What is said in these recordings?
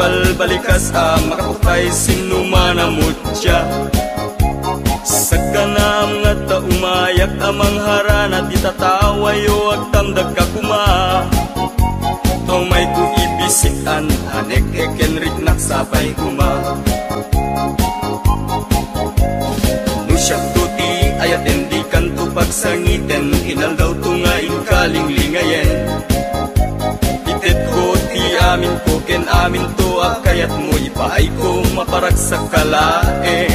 balbalikas makaputay sinumanamutya. Sa kanam nga ta umayak amang harana ti tatawayo ag tamdag ka kuma. Tomay ko ibisikan anek ekenrik naksapay kuma. Nusyak tuti ayat endi kanto pagsangiten inal daw tungain kalinglingayen. Itet ko ti amin ko ken amin to akayat mo ipaay ko maparak sa kalaeng.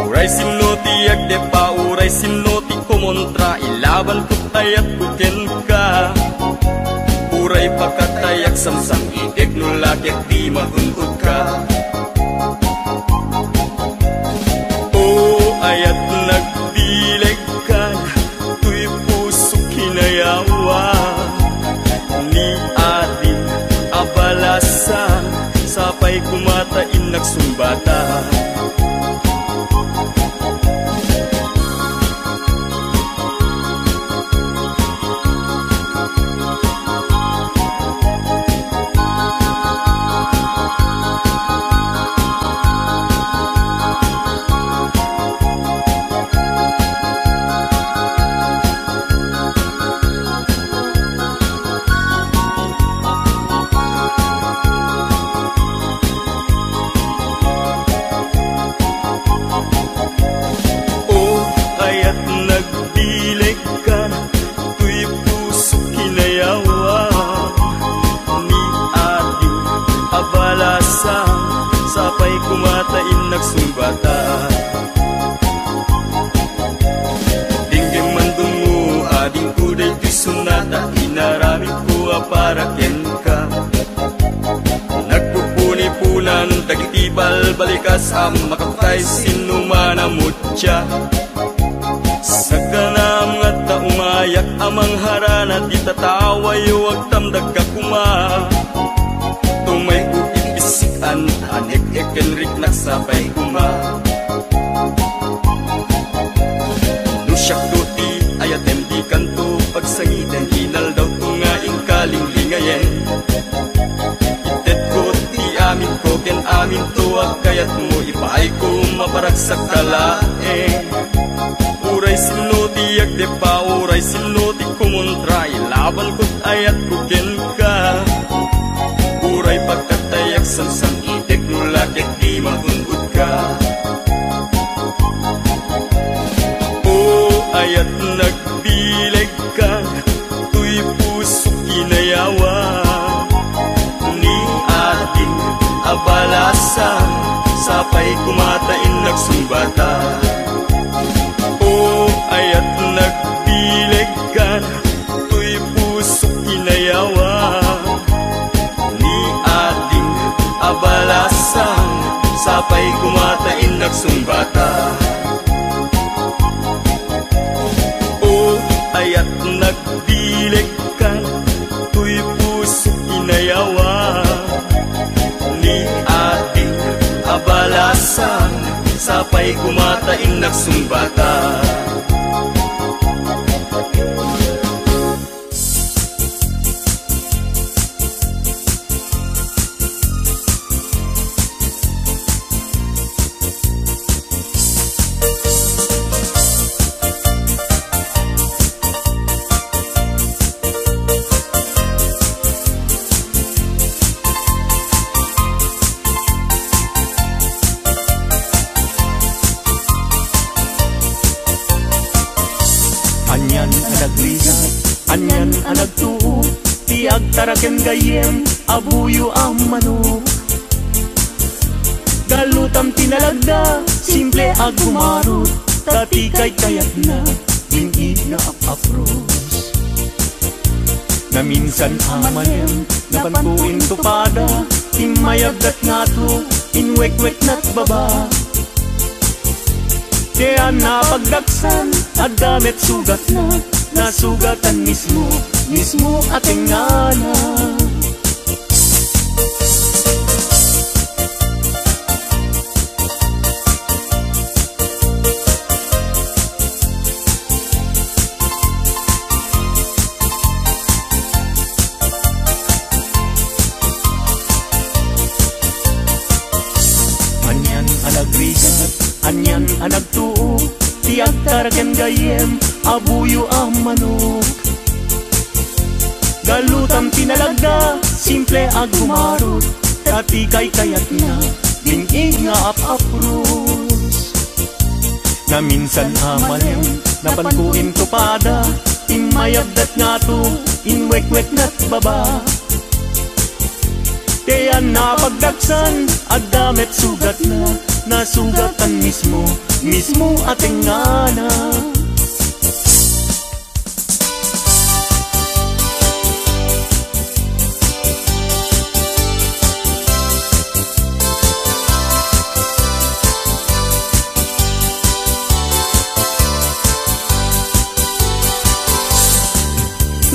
Uray sinoti agde pa uray sinoti kumontra ilaban ko tayat kuken ka. Uray pagkatayak samsam ideg nulakyak di magunkod ka. O ayat nagbileg ka tuy puso kinayawa. Ni adin abalasa sapay kumatain nagsumbata. Sapay kumatain nagsumbata. Dinggeng mandong mo ading kuday ti sunata. Inarami ko aparaken ka. Nagpupuni-punan dagiti balbalikas makaputay sinumanamutya. Sa kanam nga ta umayak amang harana di tatawayo ag tamdag ka kuma. Tumay ko ibisikan anek ekenrik naksapay kuma. Nusyak tuti ayat endi kanto pagsangiten inal daw tungaing kalinglingayen. Itet ko ti amin ko ken amin to akayat mo ipaay ko maparak sa kalaeng. Uray sinoti agde pa uray sinoti kumontra ilaban ko't ayat kuken ka. Uray pagkatayak samsam ideg nulakyak di magunggod ka. O ayat nagbileg ka tuy puso kinayawa. Ni atin abalasan sapay kumatain nagsumbata. O ayat nagbileg ka tuy puso kinayawa. Abalasan sapay kumatain nagsumbata. O ayat nagbileg ka tuy puso kinayawa. Ni ating abalasan sapay kumatain nagsumbata. Anyan anagliga, anyan anagtuo, tiag taraken gayem, abuyo ang mano. Galutam tinalagda, simple ag bumarot, tatikay kayat na, lingi na apapros. Na minsan amanem, napantuin tupada, timayagdat nga to, inwek-wek na't baba. Kaya napagdaksan at damit sugat na, nasugatan mismo ating anak. anagrigat, anyan anagtuo, tiag taraken gayem, abuyo ang manok. Galutam tinalagda, simple ag gumarot, tati kay kayat na, bingig nga ap-apros. Na minsan amalem, napankuin tupada, imayabdat nga to, inwek-wek na't baba. Kaya napagdaksan, agdamet sugat na, nasugatan mismo, mismo ating ngana.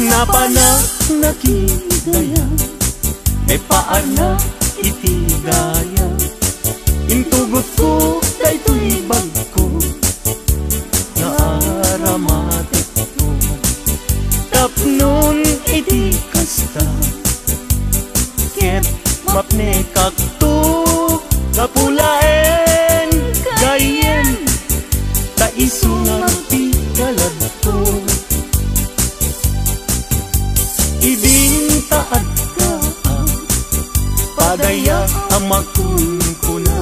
Napanak nakigaya, e paar na itigaya. Intugot ko kay tuy bag ko, naaramatik ko. Tapnon iti kasta, ket mapne kakto, kapulaen gayen, taisungan ti kalad ko. Ibintaad ka, padaya amakun ko na,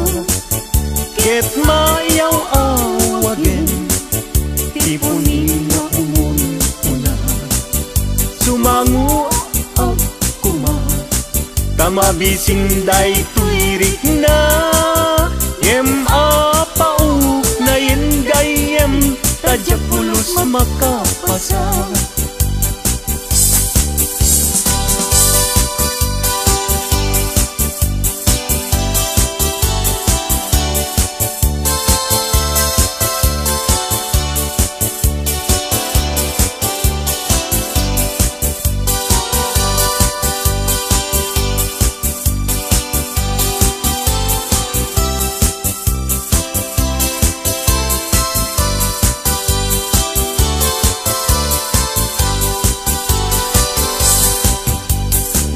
ket mayaw awagen, tipunin na umon ko na. Sumangu ako ma, tamabisin day tuirik na, yem apauk na yen gayem, tadya pulos makapasa.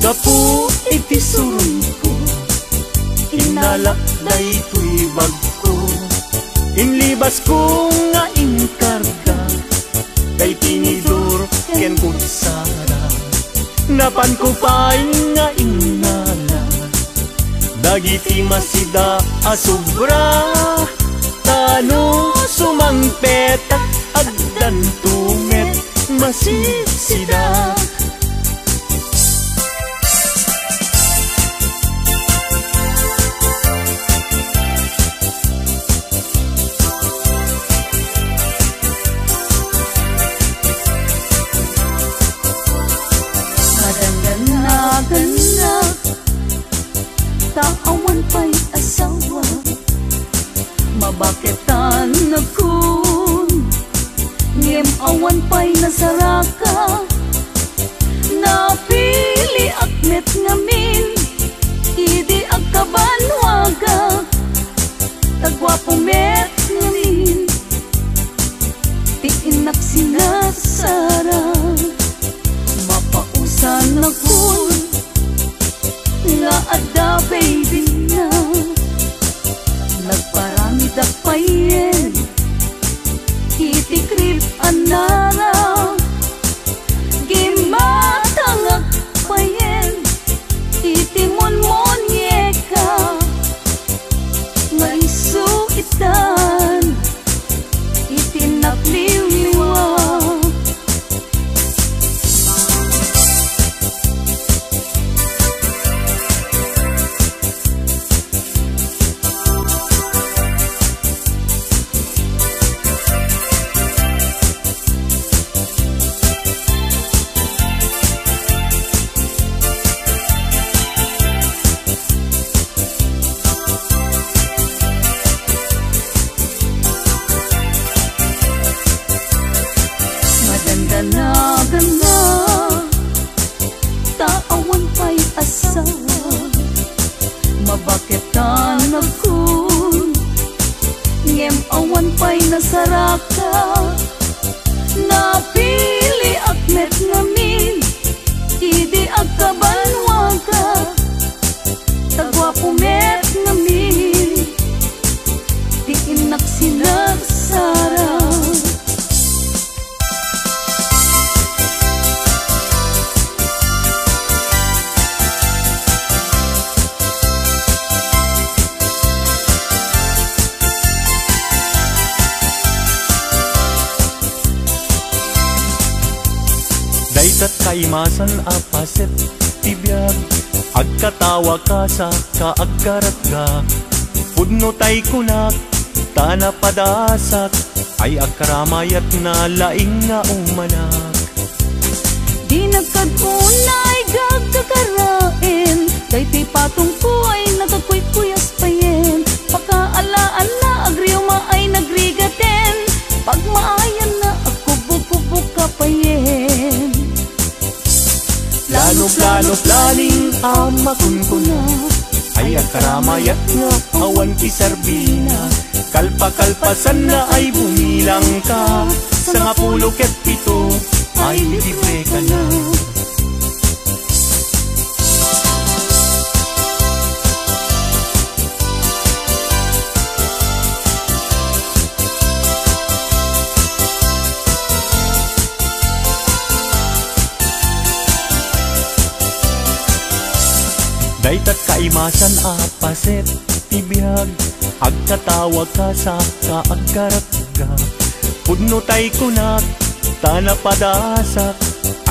Gapu iti surun ko, inalak na ito'y bag ko. Inlibas ko nga inkarga, kay tinidor ken kutsara. Napan ko pa'y nga inala, dagiti masida asubra. Tano sumangpetak agdan tumet masisida. Taawan pa'y asawa, mabaketan na kun, ngem awan pa'y nasaraka, napili akmet ngamin, idi agkabanwaga, tagwapumet ngamin, tiinak sinasara, mapausan na kun, nga ada baby na, nagparami da payen, itikrip anara, gimatangag payen, itimonmonyeka, nga isuitan, itinapliwliwa. Taawan pa'y asawa, mabaketan na kun, ngem awan pa'y nasaraka, napili akmet ngamin, idi agkabanwaga, tagwapumet ngamin, Daytat kaimasan apaset tibiyag, agkatawa ka sa kaagkaratga. Pudno tay kunak, tana padasak, ay agkaramayat na laing nga umanak. Di nagkadunay gagkakarain, daytoy patong ko ay nagkakuy-kuyas payen. Pakaalaan na agriuma ay nagrigaten, pagmaayan na akubo-kubo ka payen. Plano planing amakun ko na, ay agkaramayat nga awan ti Sarbina. Kalpa-kalpasan na ay bumilang ka, sa nga 17 ay libre ka na. Daytat kaimasan apaset tibiyag, agkatawag ka sa kaagkaratga. Pudno tay kunak, tana padasak,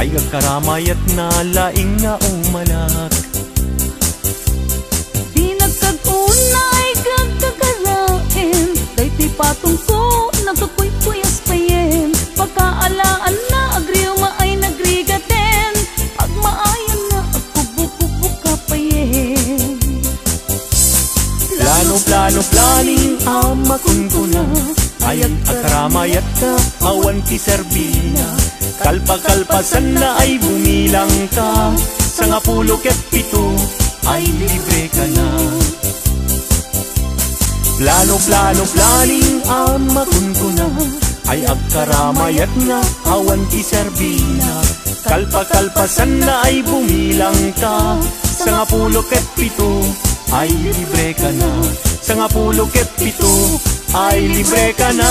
ay agkaramayat na laing nga umanak. Di nagkadunay gagkakarain, daytoy patong ko nagkakuy-kuyas payen. Pagkaalaan na agriuma ay nagrigaten, pagmaayan na akubo-kubo ka payen. Planing amakun ko na, ay agkaramayat ka awan ti Sarbina. Kalpa-kalpasan na ay bumilang ka, sa nga 17 ay libre ka na. Planing amakun ko na, ay agkaramayat nga awan ti Sarbina. Kalpa-kalpasan na ay bumilang ka, sa nga 17 ay libre ka na. Sa nga 17 ay libre ka na.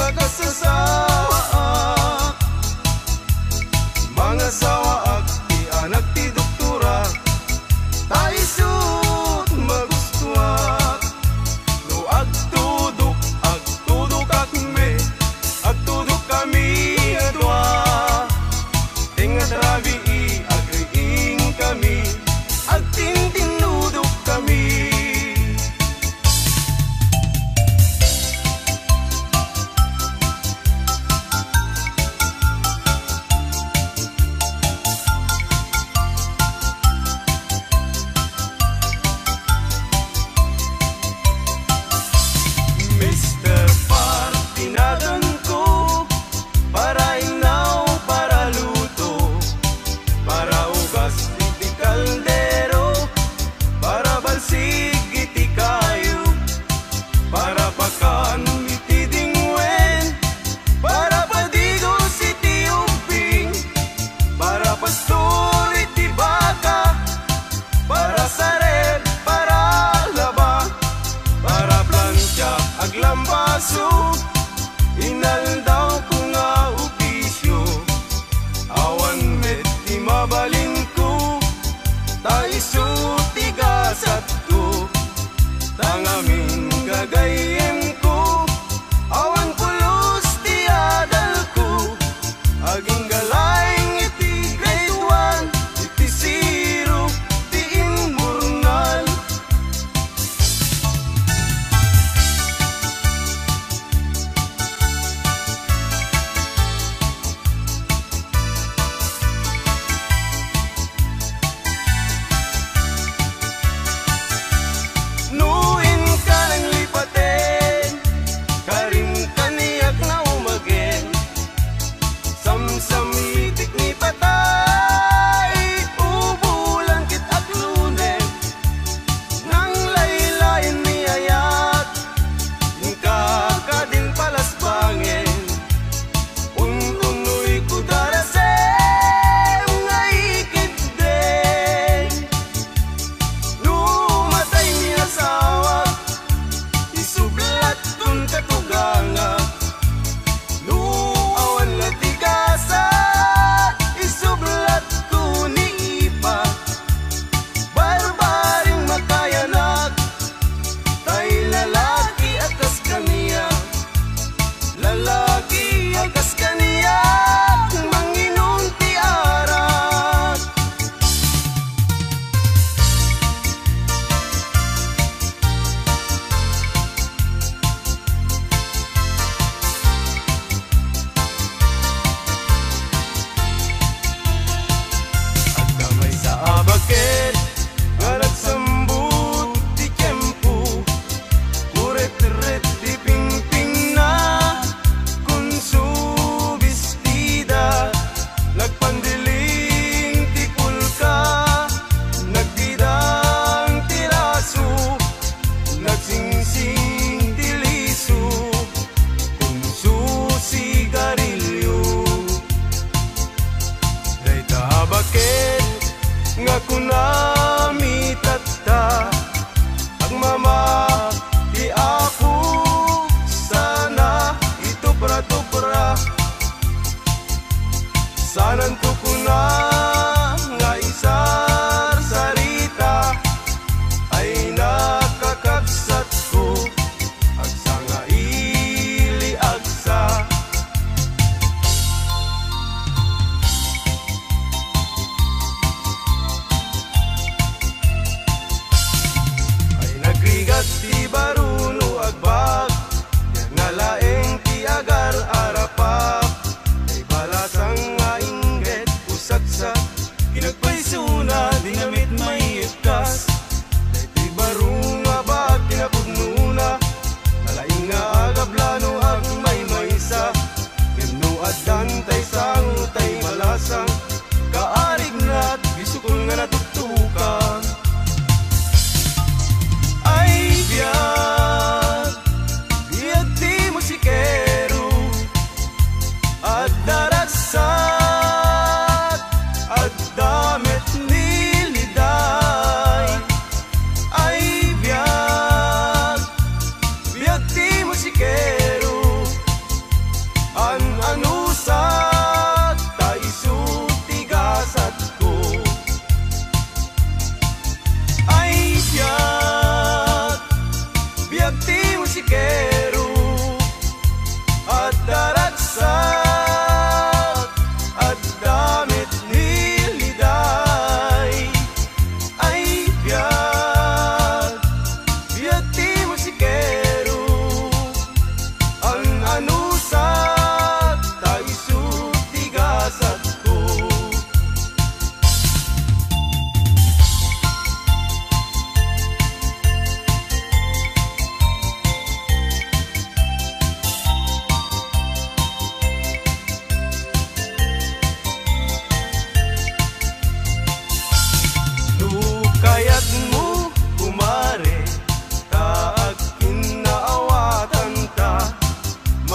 pagkasasawaak. Mga sawaak, ti anak ti doktora, taisut magustuak. No agtudok akme, agtudok kami adwa. Tingat rabi agriing kami, agtintinudok kami.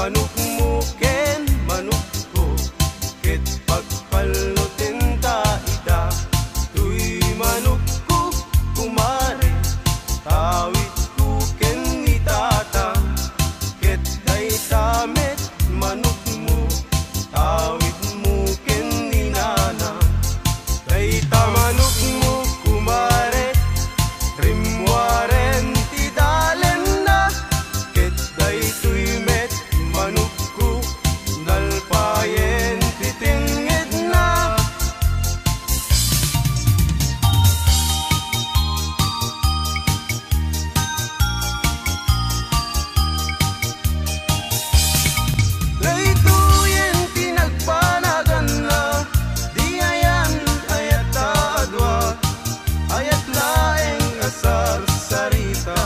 manok mo ken manok ko, ket pagpalutin ta ida. Tuy manok ko kumare, tawid ko ken ni tata, ket day tamet manok mo, tawid mo ken ni nana. Day ta manok mo kumare, rimwaren ti dalen na, ket day tuy met manok ko, nalpayen ti tingid na. Laytuyen ti nagpanagan na, di ayan ayat ta adwa, ayat laeng asar sarita,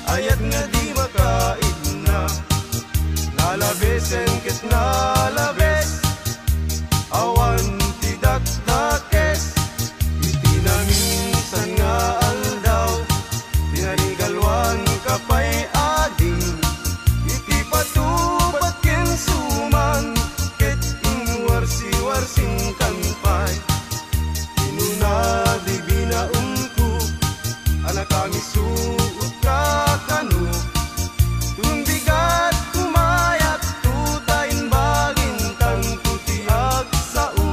ayat nga di makaid na. Nalabesen ket nalabes, awan ti dakdakes, iti na minsan nga aldaw, tinanigalwan kapay ading, iti patubat ken suman, ket inwarsi-warsing kanpay. Inuna di binaungko, anak kang isuot ka kanu, tumbigat kumayat tutain bagin tang tutiag sao.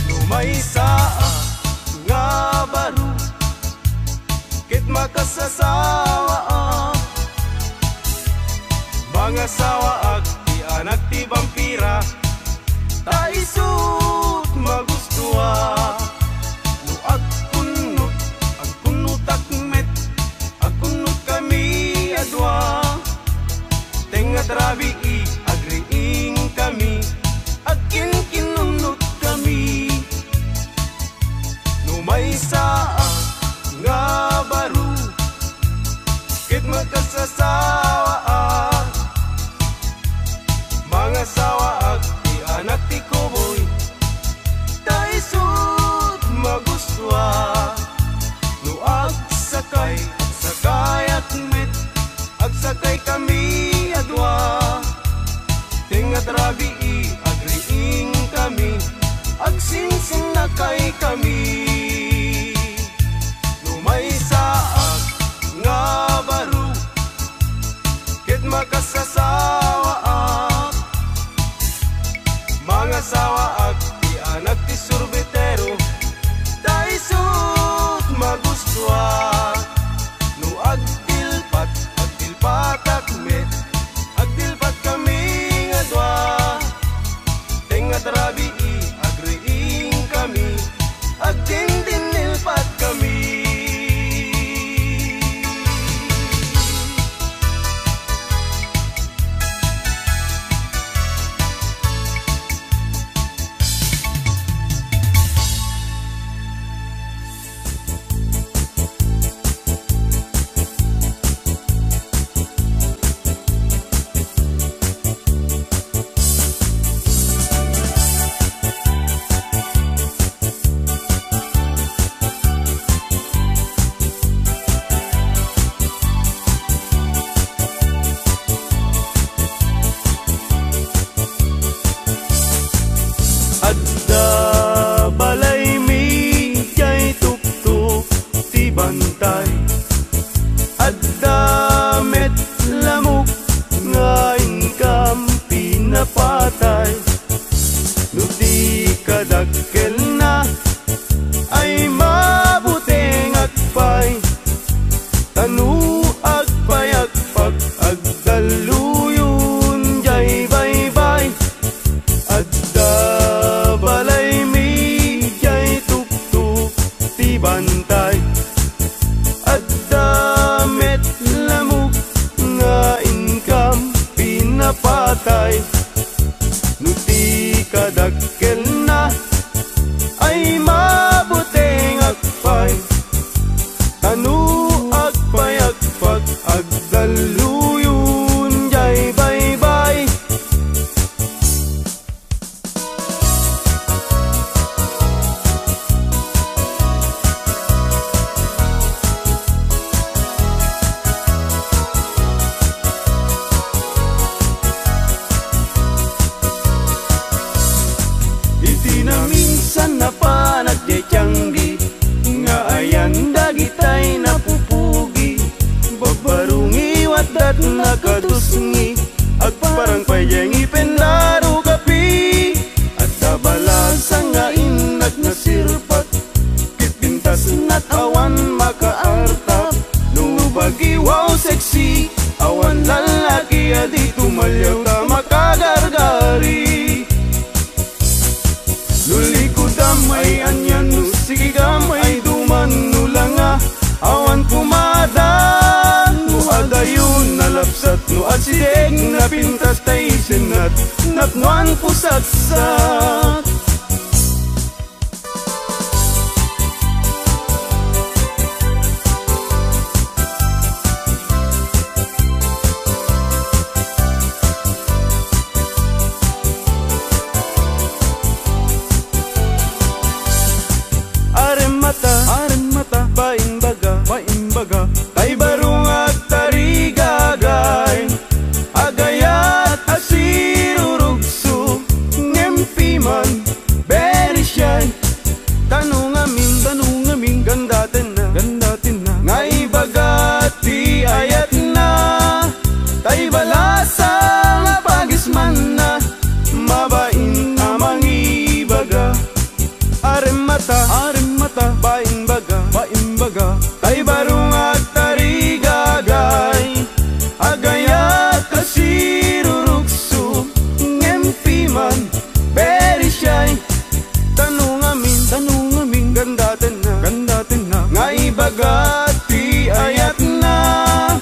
Lumay saa nga baro, ket makasasawa mga sawa ag ti anak ti vampira, ta isut magustuwa. No agkunot akmet, agkunot kami adwa, tenga trabi i agriing kami, agkin kinunot kami. No may saa nga baro, ket magkasasawa mga sawa ag ti anak ti koboy, ta isut magustuwa. No agsakay akmet, agsakay kami adwa, tenga trabi i agriing kami, agsingsing na kay kami. Lumay saa nga baro, ket makasasawa mga sawa ag ti anak ti surbitero, ta isut magustuwa. No agdilpat akmet, agdilpat kami nga dwa, tenga trabi i agriing kami, agdindinilpat kami. Adda balay mi jay tuktuk ti bantay, adda met lamok nga ingkam pinapatay. No di kadakkel na ay mabuteng agpay, tanu agpay agpag agdaluyon jay baybay. Adda balay mi jay tuktuk ti bantay, adda met lamok nga income pinapatay. No di kadakkel na ay mabuteng agpay, tanu agpay agpag agdal Luyon jay bye-bye. Iti na minsan na panagdiyanggi, nga ayan dagitay napupugi, babarungi wadat nakatusngi, at parang payengi penlaro kapi, at tabalasa nga inag nasirpat, kitpintas nat awan makaartap, nubagi wow sexy, awan lalaki adi tumalyaw ta makagargari. Luli ko damay anyan no sige gamay duman no langa, awan kumadan no adayon nalapsat no asideg na pintas tay senat natnuan pusatsat. Aremata, paimbaga, tay barung at tarigagay, agayat asirurugso, ngempiman, very shy. Tanong amin, gandatin na, ngay bagati ayat na, tay balasa nga pagisman na, mabain amang ibaga. Aremata, paimbaga, tay barung at tarigagay, agayat asirurugso, ngempiman, very shy. Tanong amin, gandatin na, ngay bagati ayat na,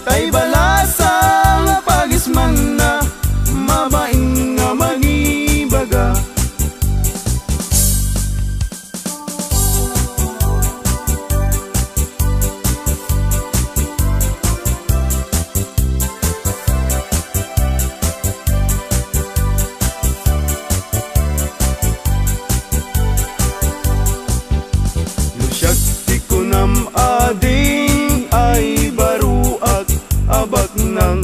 tay balasa nga pagisman na, mabaing nga magibaga. Lusyag ko nam ading ay baruag abak nang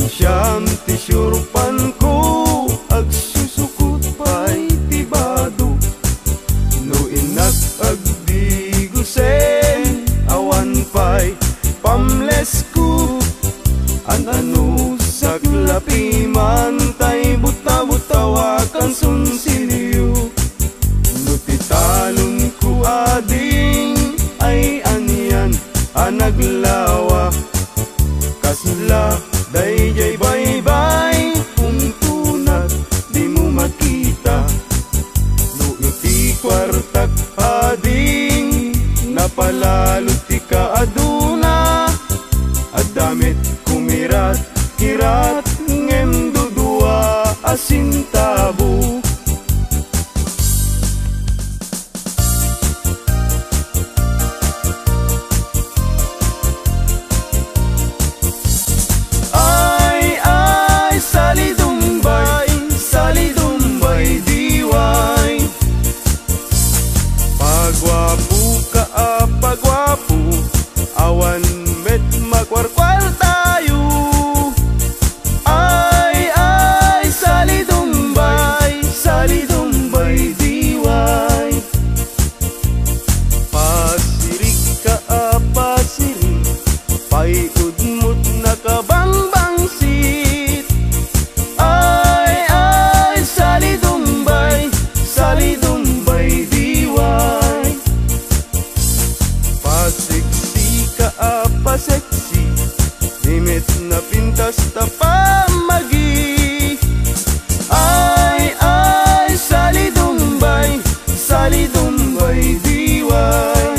siyam tisyurpan ko ag susukot pa'y tibado no inak ag digusen awan pa'y pamles ko ano saklapi man tay buta-butawakan sunsilyo no titalon ko ading ay anyan anaglawa kasla dayjay bye-bye kung tunat di mo makita no iti kwartak ading napalalot ti ka aduna adamit kumirat kirat ngem dudua asintabo. Pagwapo, awan met magwarkwar tayo. Ay, salidumbay, diway. Pasirik ka pasirik, paiudmut na kabangbangsit. Ay, salidumbay, diway. Paseksi, limit na pintas ta pamagi. Ay, salidumbay, diway.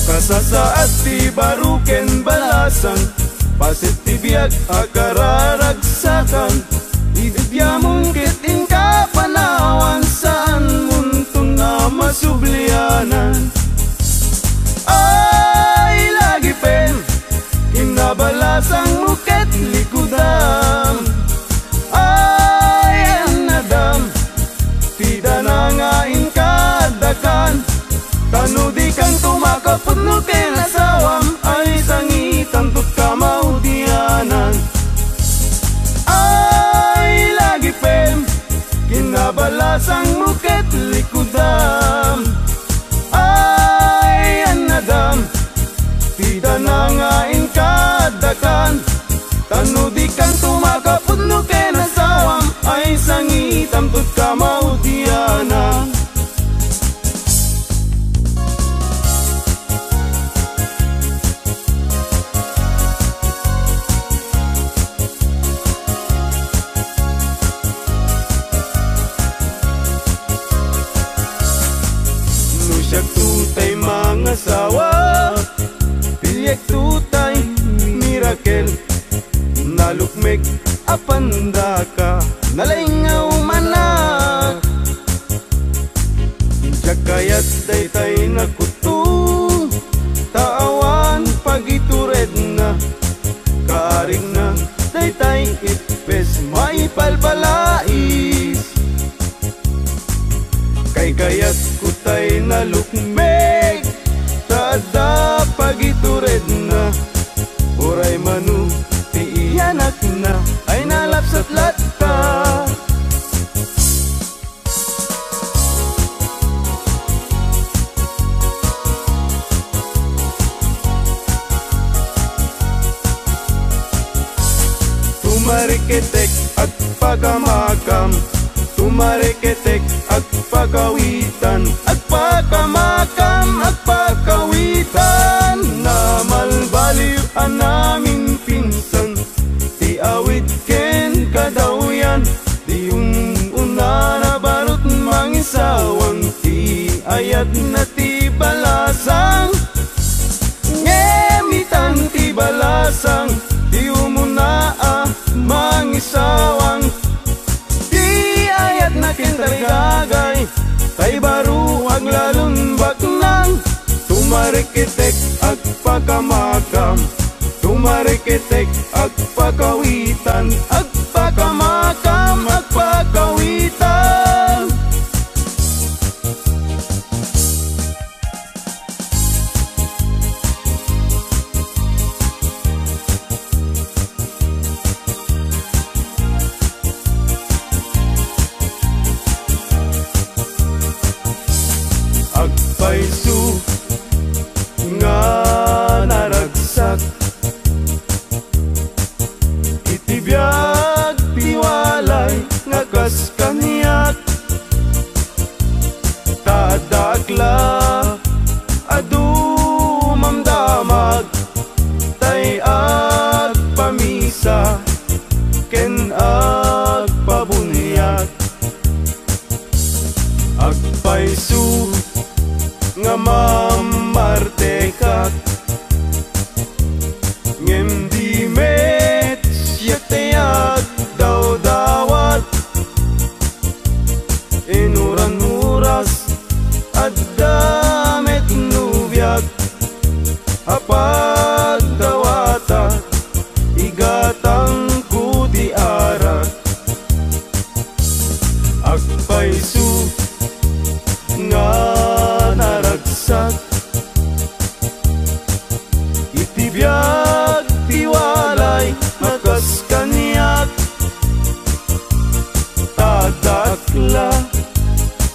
Kasasaat ti baruken balasan, pasit ti biyag akararagsakan Ibiyamon kitin ka panawan saan muntong na masublianan Ay lagi pen Kinabalasang muket likudam Ay anadam Tida na ngain kadakan Tanudi kang tumakapot no kinasawam Ay sangitan tut kamaudianan Ay lagi pem Kinabalasang muket likudam Ay anadam Tida na ngain kadakan Tanudi kang tumakapot no kinasawam Ay sangitan tut kamaudianan Siyak tutay mga sawa Pilyak tutay miracle Nalukmek apanda ka Nalingaw manak Siyak kayat daytay nakutu Taawan pagitured na Kaaring na daytay ipes maipalbalais Kay kayat kutay na lukmek Tada pagitured na Uray manu Iyanak na Ay nalapsat latka Tumariketek at pagamakam Tumariketek at pagawitan At pagamakam at pagawitan Na malbaliw ang namin pinsan Di awit ken kadawyan Di yung una na barot mangisawang Di ayat na ti balasang Ngemitan ti balasang Di umuna mangisawang Nakintarigagay Tay baru ag lalumbak nang Tumarikitek ag pakamakam Tumarikitek ag pakawitan Ag pakamakam ag pakawitan Agpaisu nga naragsak Itibiyag tiwalay nga kas kaniyak Tadakla adu mamdamag Tay ag pamisa ken ag pabunyag Agpaisu nga mamartekak Ngem di met siya tayag daw dawat Inuran muras at damit nubiyag Apag dawata igatang kuti arat Agpaisu nga naragsak Itibiyag tiwalay makas kaniyak Tadakla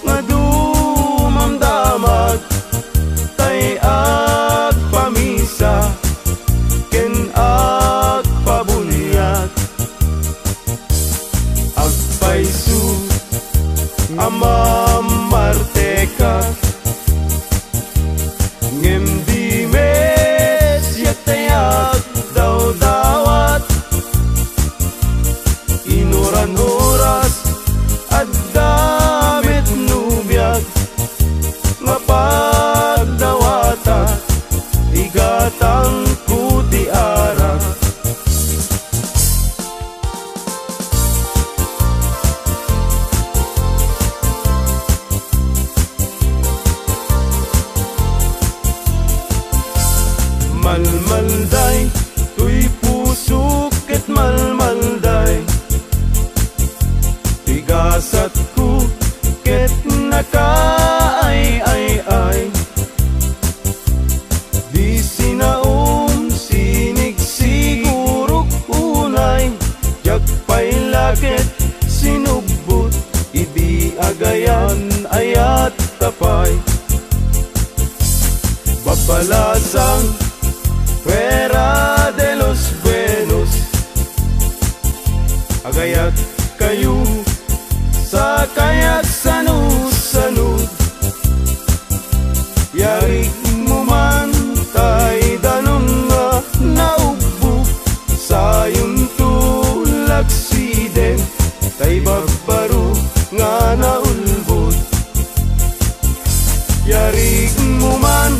nga dumamdamag Tay ag pamisa ken ag pabunyag Agpaisu amamarteka Ngem di mes yatayag daw dawat Inuran oras at damit nubiyag Mapagdawata igatang kuti ara kadalasang Fuera de los buenos Agayat kayo sa kayak sanu-sanu Yarik mo man tay danon nga naubog Sayon tulak siden tay bagbaro nga naulbod Yarik mo man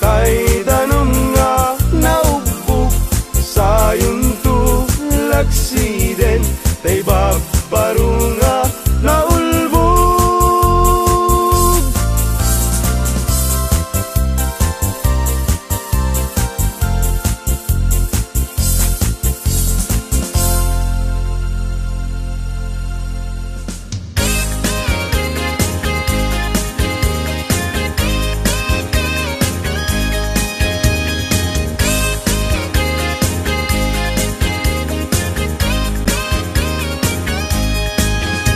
tay danon nga naubog Sayon tulak siden tay bagbaro nga naulbog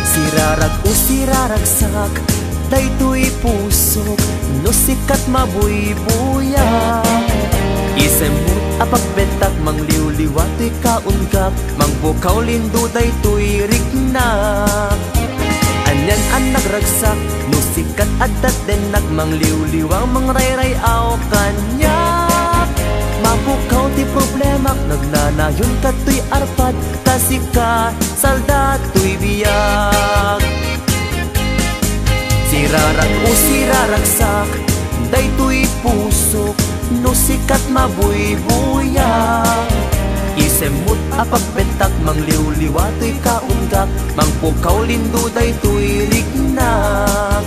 Sirarag o siraragsak daytoy pusok no sikat mabuybuya Isemut apagbentak mangliwliwa to'y kaungkap Mangbukaw lindo daytoy rignak Anyan ang nagragsak no sikat adat denak mangliwliwang mangrayrayaw kanyak Mabukaw ti problemak nagnanayon kato'y arpad Kasi ka salda to'y biyag Sirarag o siraragsak daytoy pusok no sikat mabuybuya Isemut apagbentak mangliwliwa to'y kaunggak Mangpukaw lindo daytoy rignak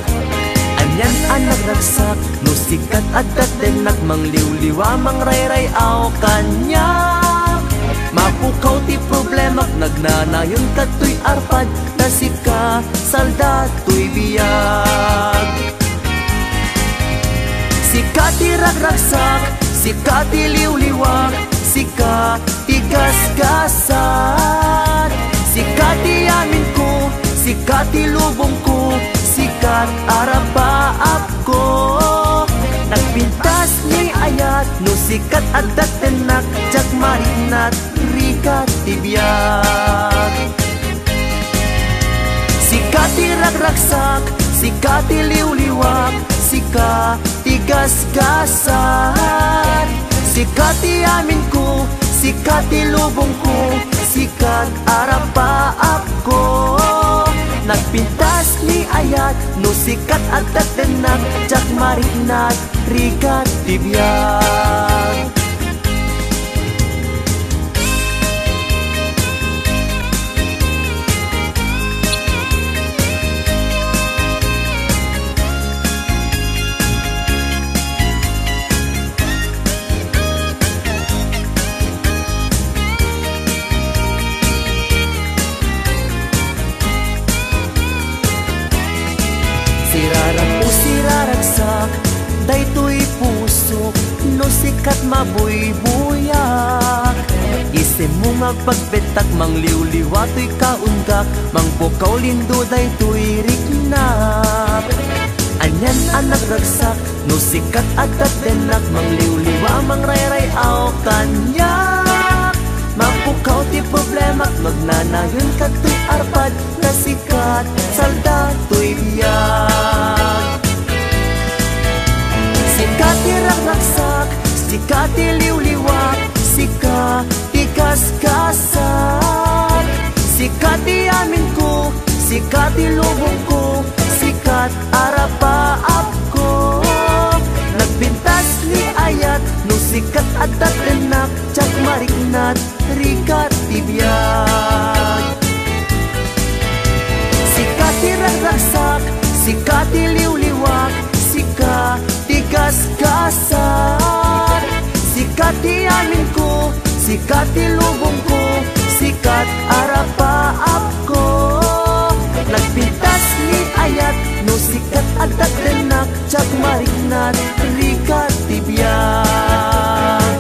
Anyan ang nagragsak no sikat adat denak mangliwliwa mangrayrayaw kanyak Mapukaw ti problemak nagnanayon kato'y arpad Kasi ka salda to'y biyag Sika ti ragragsak, sika ti liwliwag Sika ti gasgasan Sika ti amin ko, sika ti lubong ko Sikat arapaap ko Nagpintas ni ayat no sikat adat tenak Jak marinat rikat tibiyag Sika ti ragragsak, sika ti liwliwag Sika ti gasgasan Sika ti amin ko, sika ti lubong ko Sikat arapaap ko Nagpintas ni ayat no sikat adat tenak Jak marinat rikat tibiyag Sirarag o siraragsak daytoy pusok no sikat mabuybuyak Isem mo magpagbetak mangliwliwa to'y kaunggak Mangpukaw lindo daytoy rignak Anyan ang nagragsak no sikat adat denak mangliwliwa mangrayrayaw kanyak Mapukaw ti problemak magnanayon kato'y arpad Kasikat salda to'y biyag Sika ti ragragsak, sika ti liwliwag Sika ti gasgasan Sika ti amin ko, sika ti lubong ko Sikat arapaap ko Nagpintas ni ayat no sikat adat denak Jak marinat rikat tibiyag Sika ti ragragsak, sika ti liwliwag Sika ti gasgasan Sika ti amin ko, sika ti lubong ko Sikat arapaap ko Nagpintas ni ayat no sikat adat denak Jak marinat rikat tibiyag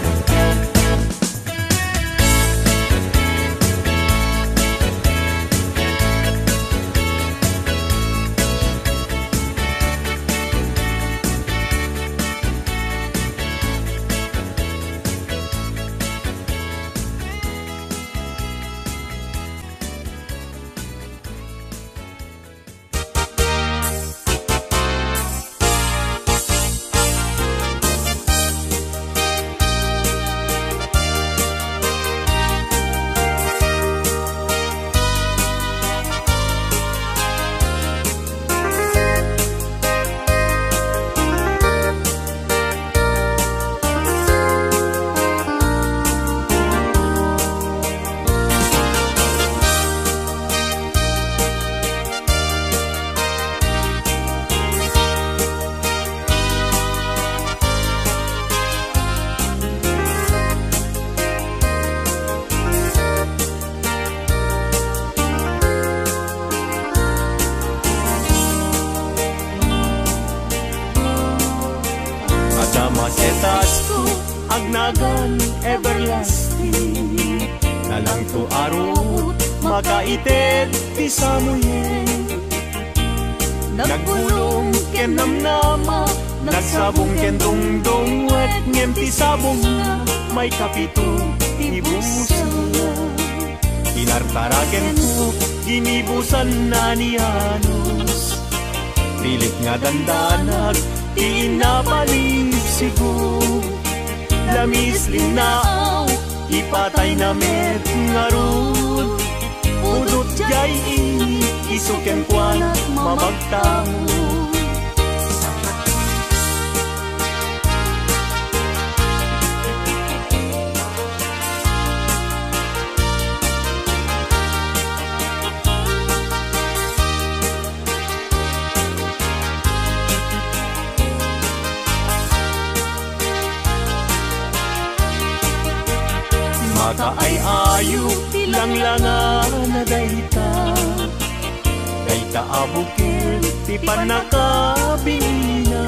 nagan everlasting. Nalang to arot, makaited ti samuyen. Nagbulong ken namnama, nagsabong ken dongdong, wet ngem ti sabong na, may kapito ti busa. Tinartaraken ko, ginibusan na ni Anos. Pilit nga dandanag, ti inapalipsigo. Lamis linaaw, ipatay na met nga rod. Udot jay ini, isuken kwan mamagtamo. Maka ay ayo, tilang langa na dayta. Dayta abukil, ti panakabina.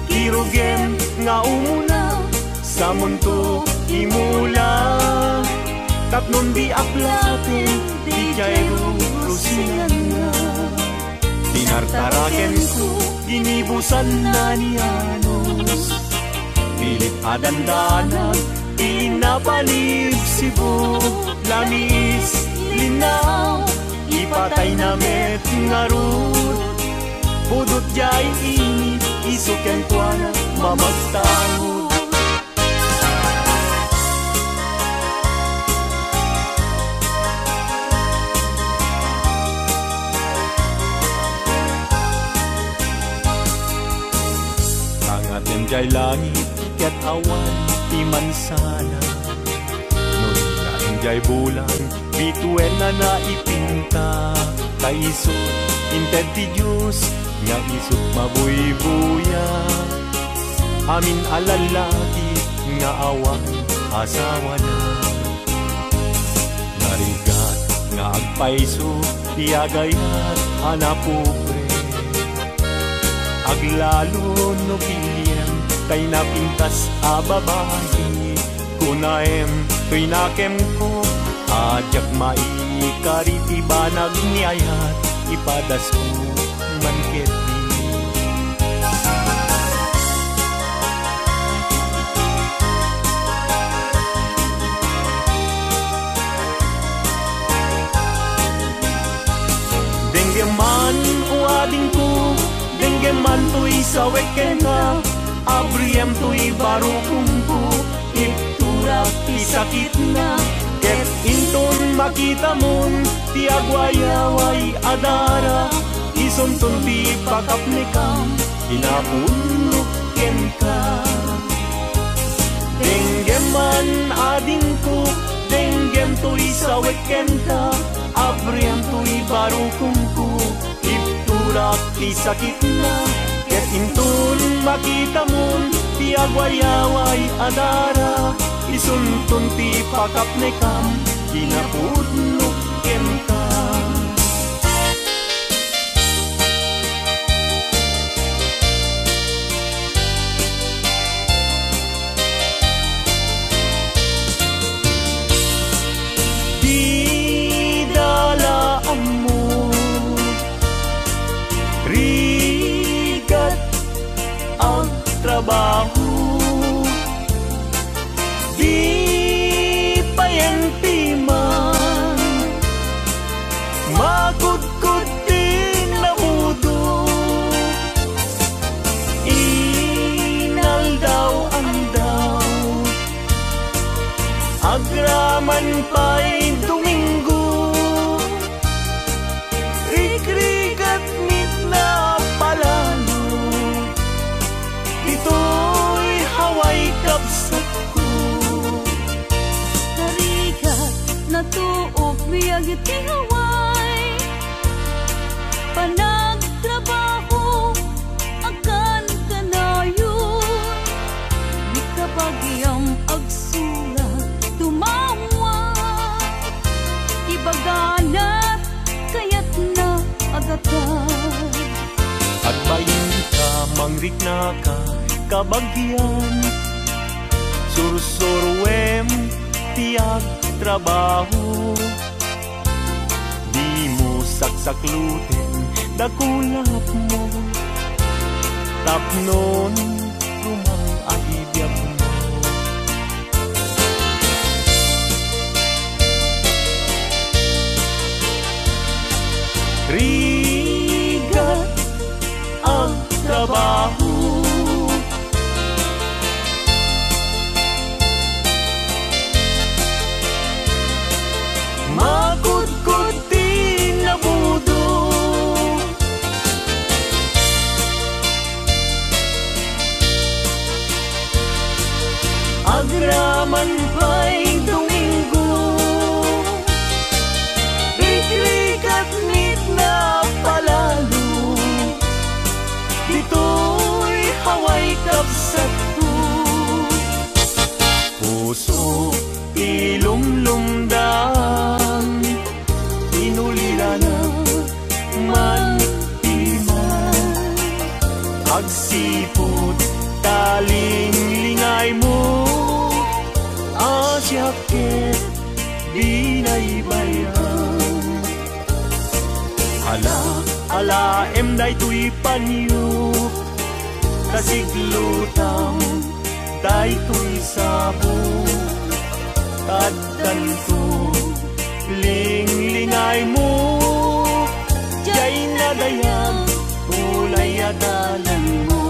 Kirugem nga umuna, sa mundo imula. Tapnon di aplatin, di jay rusingan na. Tinartaraken ko, ginibusan na ni Anos. Pilit adandanag, inapalipsibo. Lamis linaw, ipatay na met nga rod. Pudot jay ini, isuken kwa na mamagtangod. Tangaten jay langit, ket awan ti mansana. Nuninain jay bulan, bituen na naipinta. Kaisot, inted ti Diyos, nga isot mabuybuya. Amin alalaki, nga awang asawa na. Narigat, nga agpaiso, tiagayat, anapupre. Aglalo no biliem, kay napintas a babae. Kunaem, to'y nakem ko, ajak maikariti banag niyayat, ipadas ko manketi. Denggeman uading ko, denggeman to'y saweken ka. Abriem to'y barukungko, ipturap ti sakit na. Ket inton makita mon, ti agwayaway adara. Isonton ti pakapnikam, inapunok ken ka. Denggeman ading ko, denggem to'y saweken ka. Abriem to'y barukungko, ipturap ti sakit na. Ket inton makita mon, ti agwayaway adara. Isunton ti pakapnekam, kinapudnok ken ka. Di dalaan mo, rigat ang trabaho. Di payanti man, magkudkod din na mudo. Inal daw ang daw, agraman pa'y Domingo. Rikrigat mit na palalo, ito'y haway kapsat. Natuok biyag iti haway, panagtrabaho akan kanayon. Di kapagyam agsulat tumawa, ibagana kayat na agatan. At bayin ka, mangrik na ka, kabagyan. Sursurwem tiag trabaho, di mo saksaklutin dakulap mo, tapnon rumang ahibiyag mo. Rigat ang trabaho, magkudkod din na budo, agraman pa'y Domingo, iklikat nit na palalo, dito'y haway kapsat ko, puso ilumlumdan, inulila na man timan, agsipod taling lingay mo, asyakit binaybayan. Ala emday tuy panyo, kasiglutang day tuy sabo, kaddanto linglingay mo, jay nadayang ulay adalan mo.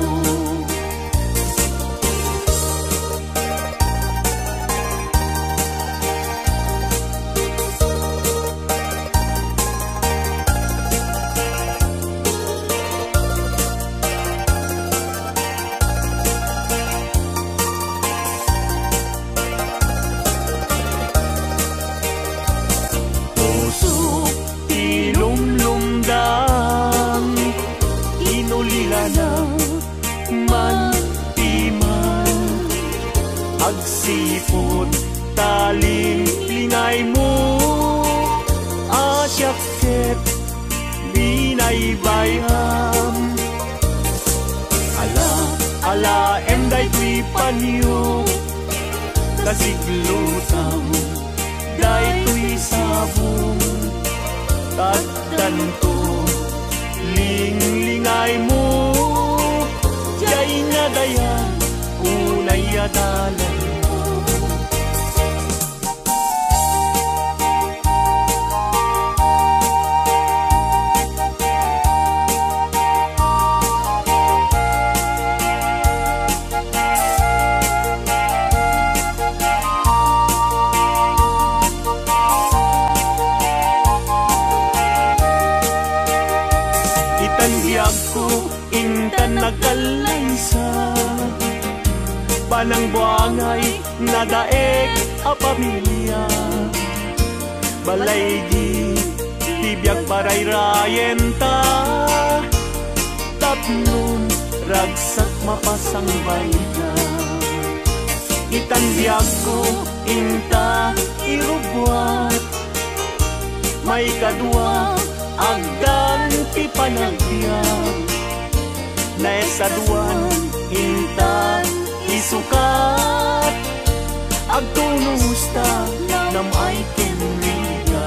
Agsipod taling lingay mo, asyakit binaybayan. Ala emday tuy panyo, kasiglutang day tuy sabong, kaddanto linglingay mo, jay nadayan unay adalan. Itanbiyag ko intan nagkalaysa, panang buangay nadaeg a pamilya, balay di tibiyag parayrayen ta, tapnon ragsak mapasang bayta. Itanbiyag ko inta irubwat, may kadwa agdan ti panagbiag, naisaduan inta isukat, agtunusta nam ay kenriga.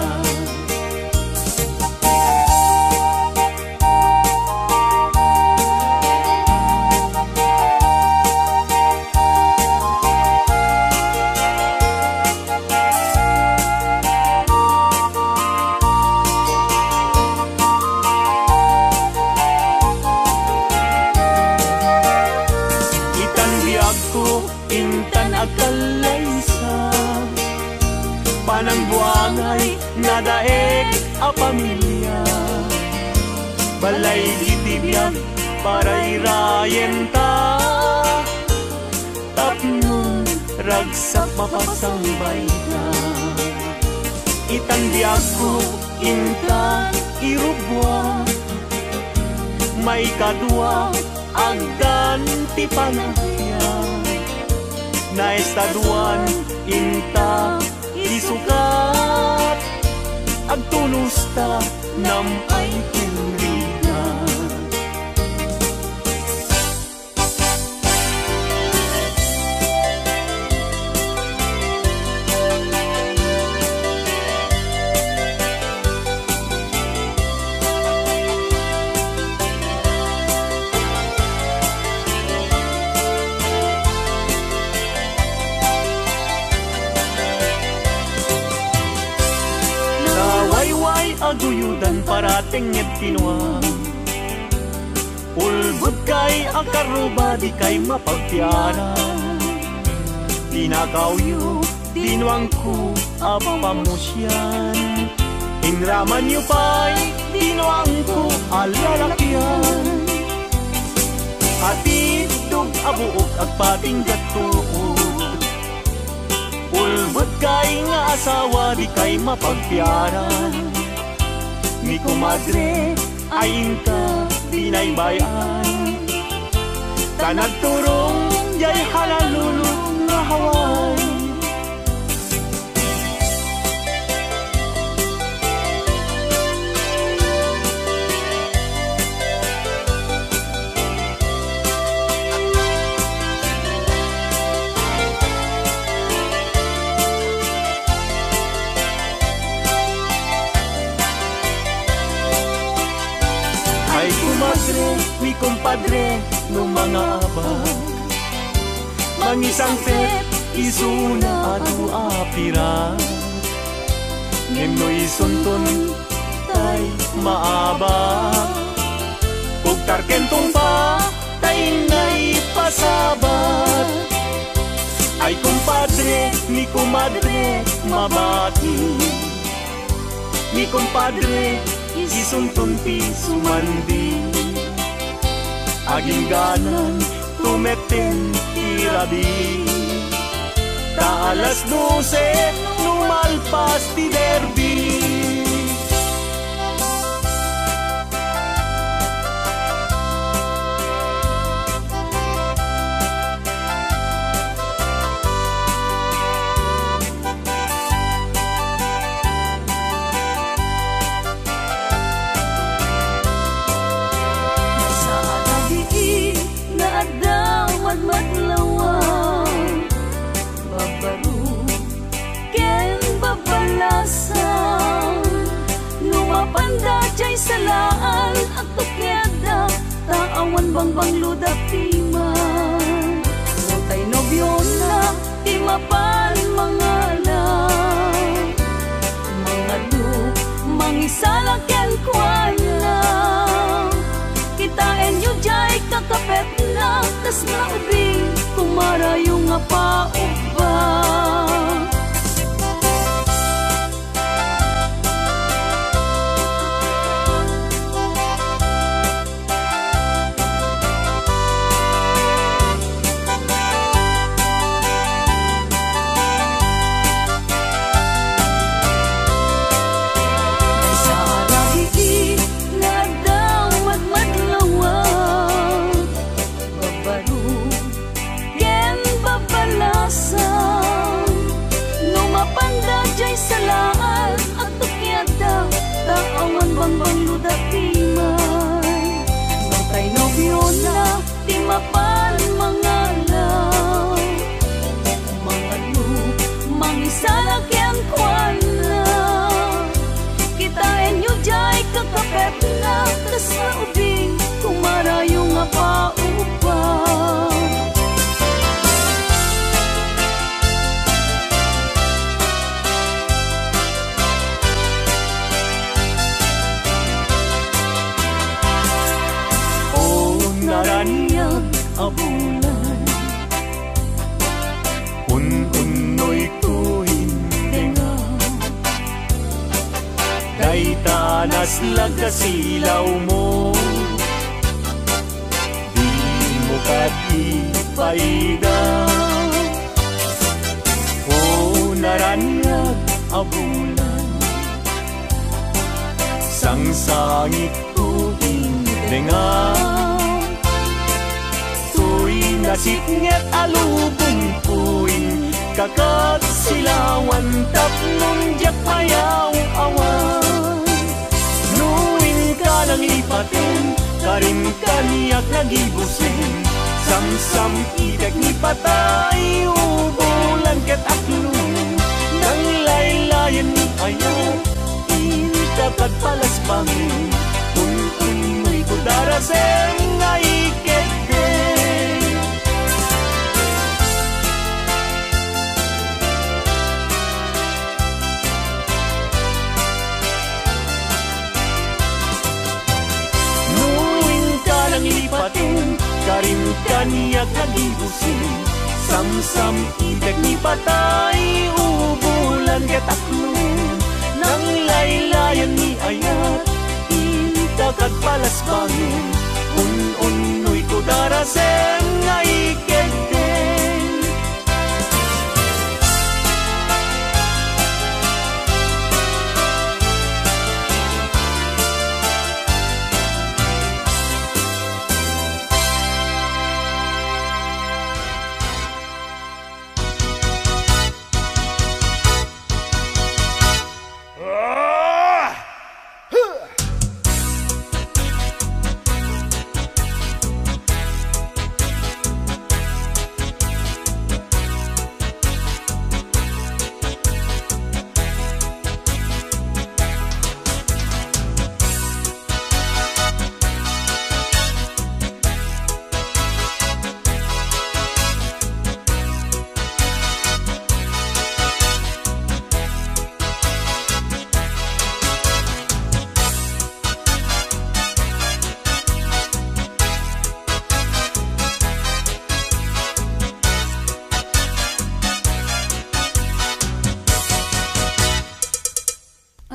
Intan agkalaysa, panang buangay nadaeg a pamilya, balay ditibiyag parayrayen ta, tapnon ragsak mapasang bayta. Itanbiyag ko inta irubwa, may kadwa agdan ti panagbiag, naistaduan inta isukat, agtunusta nam ay kenriga. aguyudan parating et kinwa. Ulbud kay akaruba di kay mapagtiara. Tinakawyo, dinuang ko apamusyan. Inraman niyo pa'y dinuang ko alalakyan. Atidog abuok agpating gatuod. Ulbud kay nga asawa di kay mapagtiara. Ni kumadre ayin ka binaybayan. Tanagturong jay halalulong nga haway. Ay kumadre, mi kumpadre, no mga abag. Mangisang pet, isuna adu apira. Nemno isunton, tay maaba. Pugtarkentong pa, tay ngay pasabat. Ay kumpadre, mi kumadre, mabati. Mi kumpadre, isuntun pi sumandi. Aging ganan tumeten tirabi. Ta alas 12 numalpas ti derby. Madlawang babaru ken babalasan lumapanda jay salaan at tukyada taawan bangbang ludak timan notay nobyo na timapan mangalang mga lu mangisala ken kuana kitain yu jay kakapet na tas naubing kumara yung apa-uba. Salaan at tukyada taawan bangbang ludak timan Notay nobyo na timapan mangalang mga lu mangisala ken kuana kitain yu jay kakapet na tas naubing kumara yung apa-upa. Naranyag abulan un-unoy tuhin denga kay tanas lagkasilaw mo di mo katipaida o naranyag abulan sangsangit tuhin denga nasipnget alubong puin kakat silawan tapnon jak mayaw awan nuin ka lang ipatin karin kaniyak nagibusin samsam idag ni patay ubulan ket aklun nang laylayan ni ayat intakat palas bangin un-unoy kudaraseng ngaiket kaniyag nagibusin. Samsam itek ni patay, ubulan kataklon. Nang laylayan ni ayat, intakag palasbangin. Un-unoy ko darasem nga ikegden.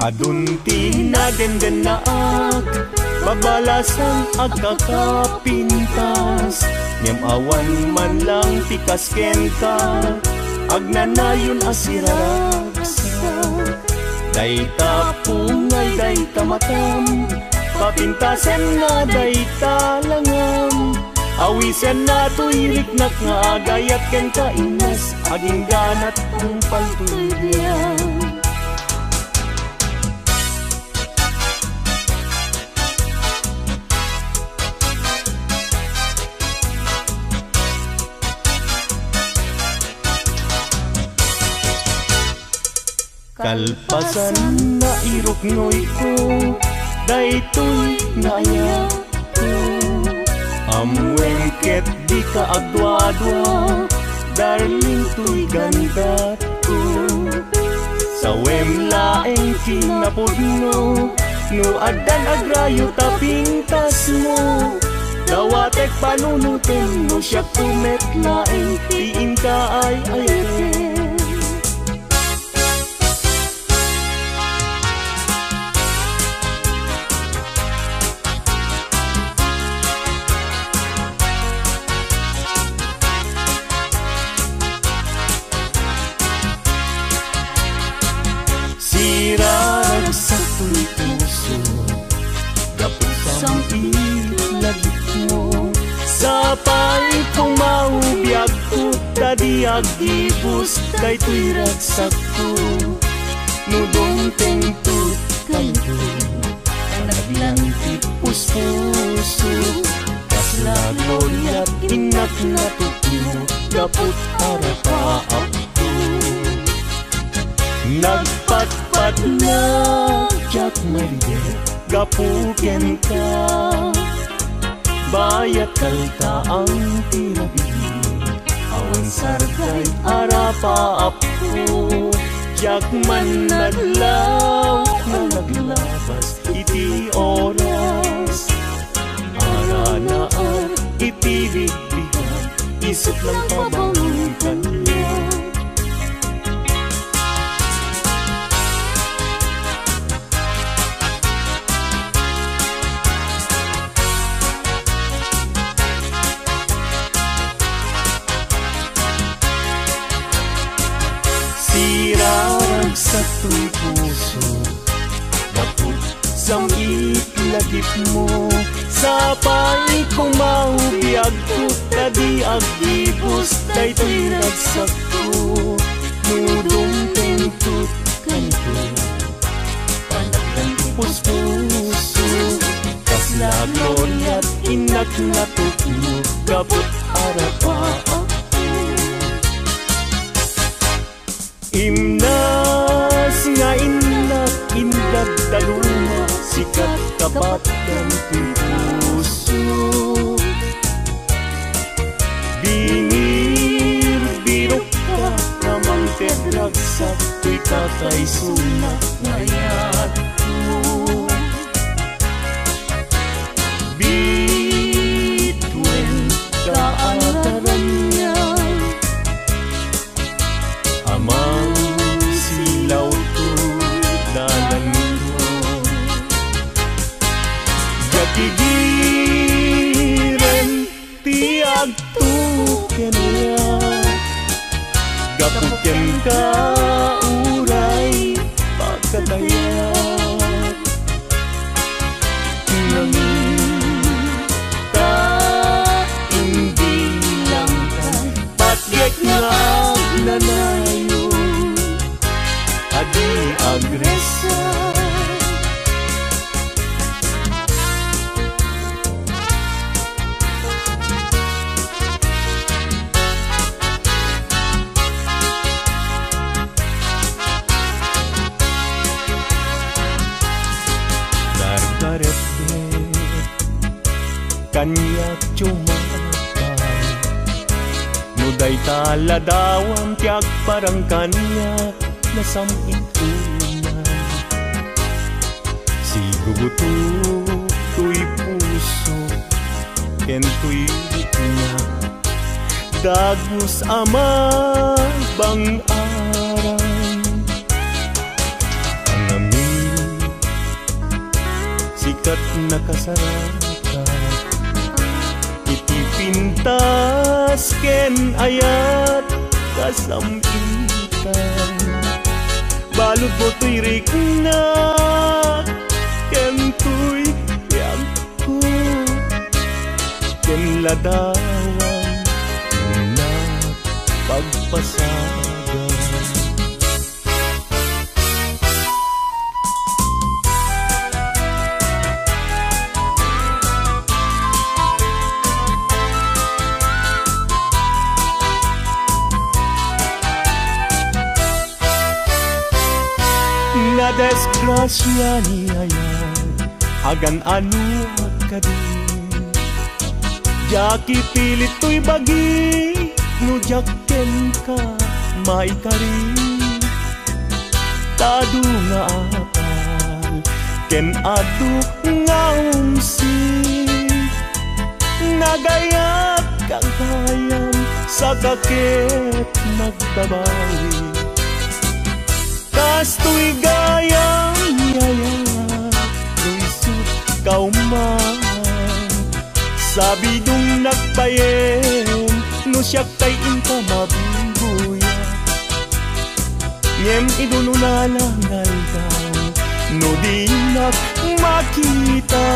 Adunti na den naag, babalasang agkakapintas. Ngem awan man lang tikas kenta, agnanayon asiraragsak. Dayta pungay, dayta matam, papintasen nga dayta langam. Awisen na tuiriknak nga agayat ken kainas, aging ganat ang paltuydiyan. Kalpasan na iruknoy ko, daytoy naya ko. Amwengket di ka agdwa-dwa, darling to'y ganda ko. Sa wemlaeng kinapudno, no adan agrayo tapintas mo. Dawatek panunutin mo siya kumetlaeng tiin ka ay ayakin. Sirarag sa tuloy puso, dapot sa ilagit mo. Sa pa'y pumaubiyag ko, tadi agibus, daytoy ragsak ko. Nudong tentut kayo, naglangkit puso. Kasla gloria't inak na tutuno, dapot harapa ako. Nagpatpat na Jack Marie, gapuken ka. Bayat kalta ang tinabi, awan sarkay arapa apo. Jack man naglaw, naglabas iti oras. Ara na iti bigbigan, isip lang pabangitan niya. Sirarag sa tuloy puso, dapot sa itlagip mo. Sa pa'y kumaubiyag ko, tadi agibus, daytoy ragsak ko. Nudong tentut kanto, panagdan puso. Kasla gloria't inak na tukno, dapot arapa ako. Imnas nga inak indag daluma, sikat kapat ng puso. Bingir birok ka namang tedragsak, tuy kakay sunak ngayat mo. Bituin ka kenya gapuken ka uray pagkatayat nanging ka hindi lang ka patyek nga nanayo adi agresa kanyak cumakan nuday taladawang tiyak parang kanyak nasamitunan sigugutu tuy puso ken tuy niya dagus ama bang aran ang amin sikat nakasarap pintas ken ayat kasamitan balud mo tuy rikna ken tuy yangko ken ladawan na pagpasagan na desgrasya niya yan agan anu ka din jaki pilit to'y bagi nujakken ka maikari tadu nga apal ken adu nga umsi nagayat kang kayam sa kakit nagbabawi kastoy gayang yaya luisut kauman sabi dung nagpayen no siyak tay inka mabubuya ngem idununalanggal daw no di nak makita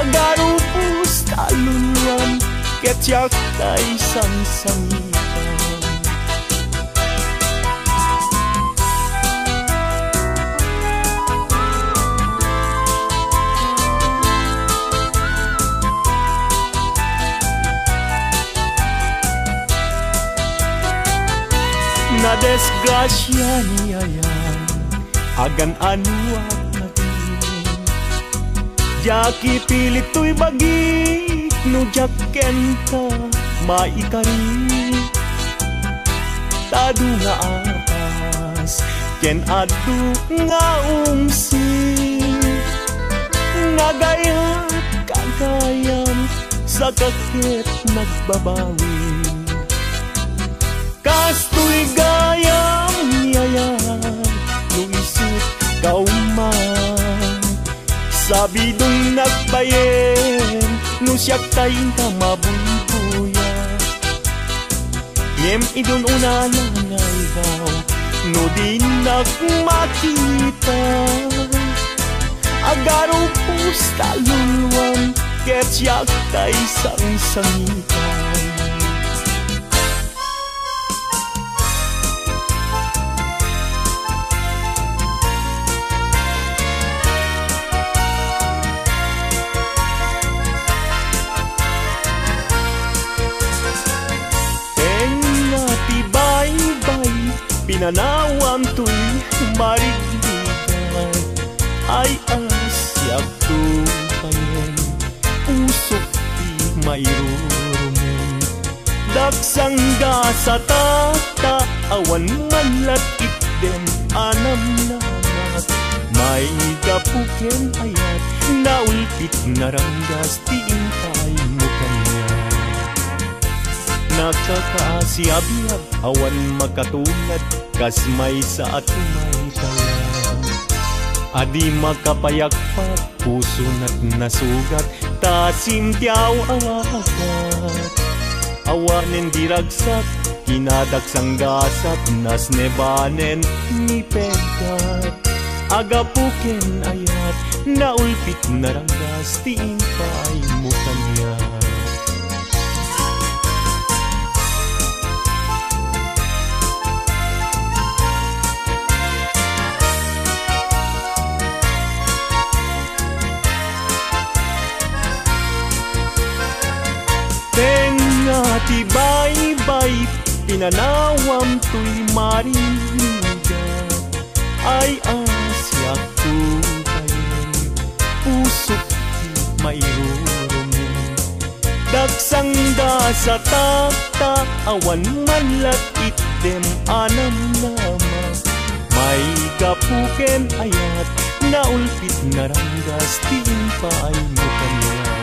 agarupus taluluan ket siyak tay sangsangita na desgrasya niya yan agan anu atin jaki pilit to'y bagi nujakken ka maikari tadu nga apas ken adu nga umsi nagayat kagayam sa kakit nagbabawi kastoy gayang niyayan luisut kauman sabi dung nagbayen no siyak tayin ka mabuybuya ngem idun unanangay daw no di nagmakita agaro pusta luluan ket siyak tay sangsangitan pinanawan to'y marigdigan ay asyak tupayen usok di mairurumen daksangga sa tata awan manlatit den anam namat may gapuken ayat naulpit naranggas tiintay mo kanya nakakaasiabiyab awan makatulad kasmay sa atumay kaya adi makapayakpak puso na't nasugat tasim tiyaw awagat awanen diragsak, kinadaksang gasat, nas nebanen ni pegat. Agapuken ayat, naulpit na ranggas, tiin pa ay mukanya. Tibay-bay, pinanawam to'y marinigan, ay asyak tukayin, pusok mairurumin. Dagsang da sa takta, awan manlat itdem anam nama. May gapuken ayat, naulpit na ranggas, tiin pa ay mukanya.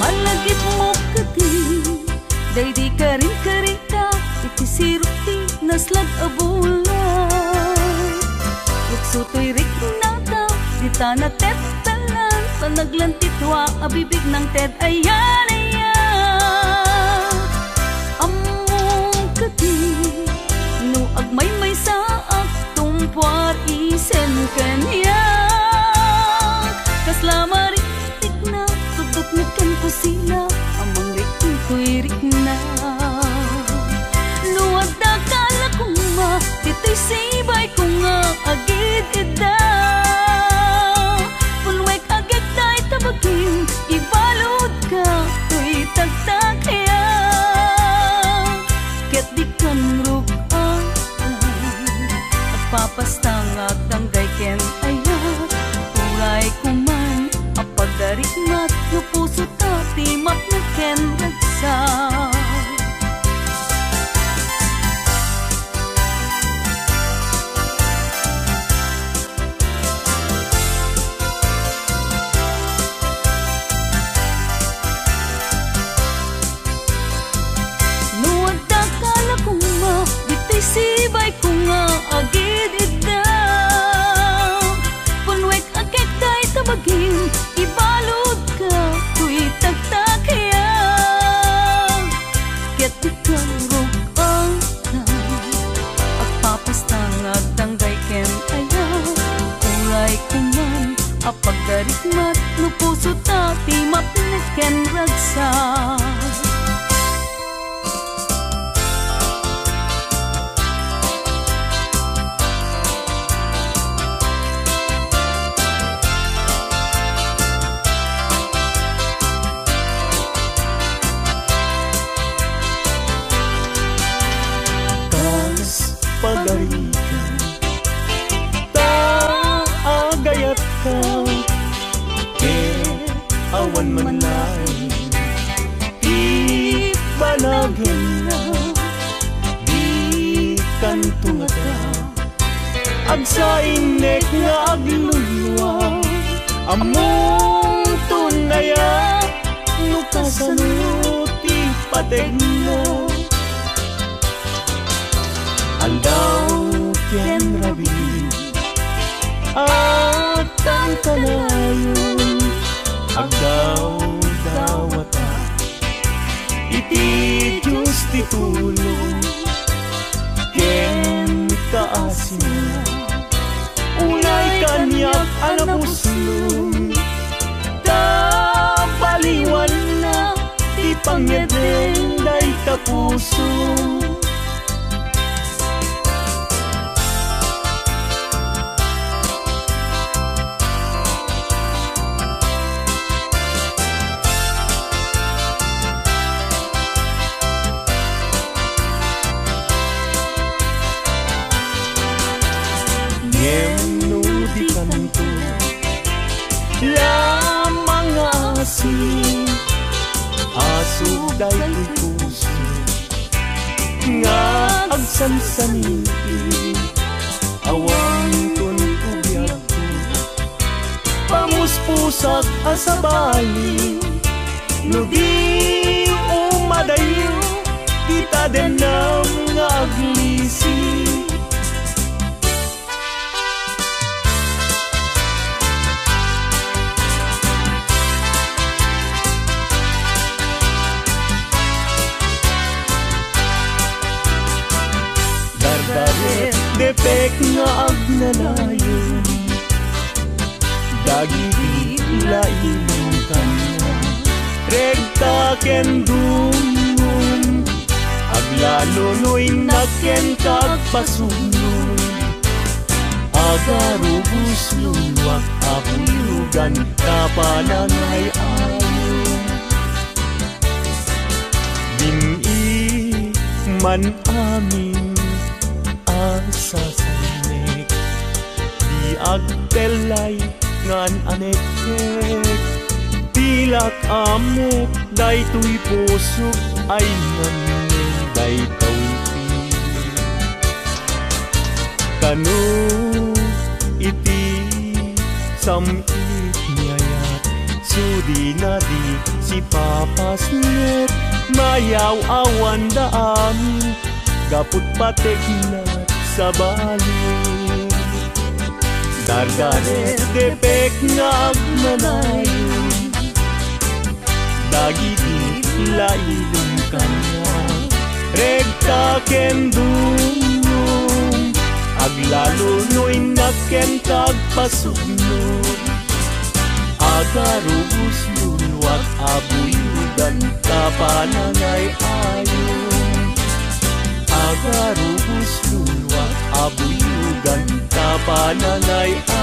Malagit mo kati, day di karing-karing ka, iti sirupti, naslag abulan. Luksuto'y rik nata, di tana tetalan, panaglantitwa, abibig ng ted, ayan, ayan. Among kati, no agmay-may saak, tumpwar isen kanya. Kaslamari Nagkan ko sila, amang rikin ko'y rikna. Luwag na kala ko ma, dito'y sibay ko nga agid ida. Pulwek agad tayo tabagin, ibalod ka, ko'y tagtakya. Ket di kan rugaan, at papastang agtanggay ken ayat. Uray ko man, apagdarikmat, no puso tati maknaken ragsa. Nuwag takala ko ma, dito'y sibay ko nga agid ida. Punwek agad tayo tabagin, ibalod ka, ko'y tagtakya. Ket ikang rugaan, at papastang agtanggay ken ayaw. Uray ko man, apagdarikmat, no puso tati mapneken ragsa. Pagarikan, taagayat ka, awan man lain, ibanagin na, di kantungata, agsainek nga aglulwa, among tunaya, nukasanuti pategna. Aldaw ken rabi at ang kanayon, agdaw dawata, iti Diyos titulong ken kaasina. Unay kanyak anapuslong, tabaliwan na, di pangyadeng day tapusong. Lamang asin, aso dahil puso, nga agsansaniti, awang tunubyak ko, pamuspusak asabali, no di umadayo, tadenam nga aglisi. Dardaret depek nga agnanayon, dagiti lailong kanya, regta ken dumum, aglalonoy na ken kagpasunod, agarubus luwak apulugan kapanangay ayo. Bini man amin asasanek, di agtelay ngan anekek, pilak amek daytoy pusok ay nganen daytaw iti. Kano iti samit ngayat, sudi na di si papas net, mayaw awan da amin, gaput patek na sa bali. Dardaret depek nga agnanayon, dagiti lailong kanya, regta ken dumum, aglalonoy na ken kagpasugno, agarubus lulwat abuyudan kapanangay ayo. Agarubus lulwat abuyugan kapanangay ayo.